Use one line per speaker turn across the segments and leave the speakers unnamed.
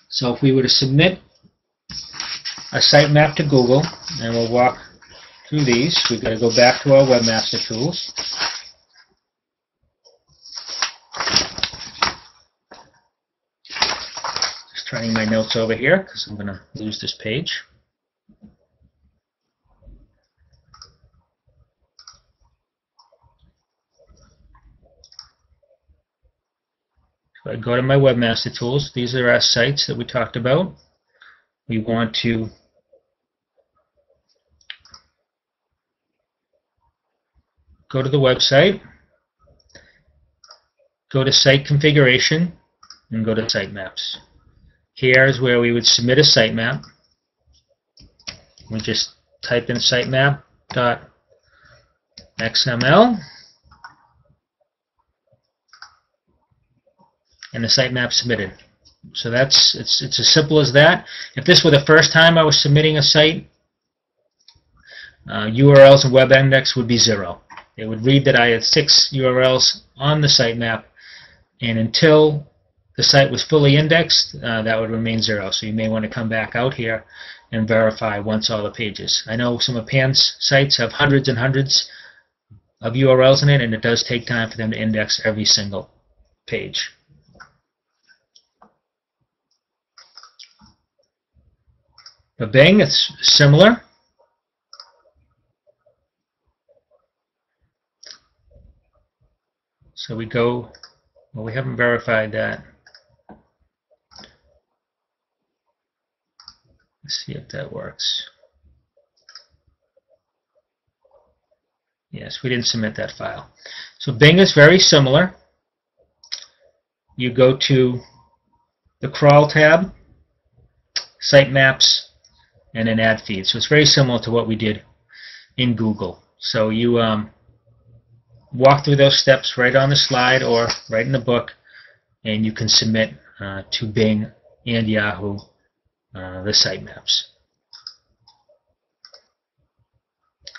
So if we were to submit a sitemap to Google, and we'll walk through these, we've got to go back to our Webmaster Tools. Just turning my notes over here because I'm going to lose this page. So I go to my Webmaster Tools. These are our sites that we talked about. We want to go to the website, go to Site Configuration, and go to Sitemaps. Here is where we would submit a sitemap. We just type in sitemap.xml, and the sitemap submitted. So it's as simple as that. If this were the first time I was submitting a site, URLs and web index would be 0. It would read that I had 6 URLs on the sitemap, and until the site was fully indexed, that would remain 0. So you may want to come back out here and verify once all the pages. I know some of Pan's sites have hundreds and hundreds of URLs in it, and it does take time for them to index every single page. For Bing, it's similar. So we go, well, we haven't verified that. Let's see if that works. Yes, we didn't submit that file. So Bing is very similar. You go to the Crawl tab, Sitemaps, and an ad feed. So it's very similar to what we did in Google. So you walk through those steps right on the slide or right in the book, and you can submit to Bing and Yahoo the sitemaps.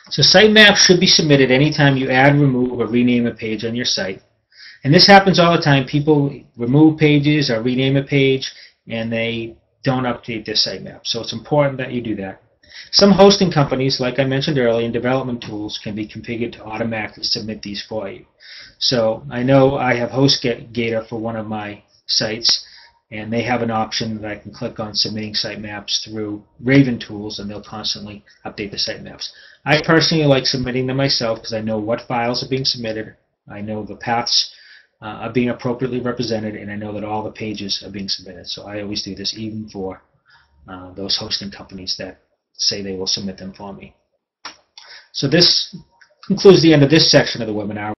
So sitemaps should be submitted anytime you add, remove, or rename a page on your site. And this happens all the time. People remove pages or rename a page, and they don't update their sitemap. So it's important that you do that. Some hosting companies, like I mentioned earlier, and development tools can be configured to automatically submit these for you. So I know I have HostGator for one of my sites, and they have an option that I can click on submitting sitemaps through Raven tools, and they'll constantly update the sitemaps. I personally like submitting them myself because I know what files are being submitted, I know the paths are being appropriately represented, and I know that all the pages are being submitted. So I always do this even for those hosting companies that say they will submit them for me. So this concludes the end of this section of the webinar.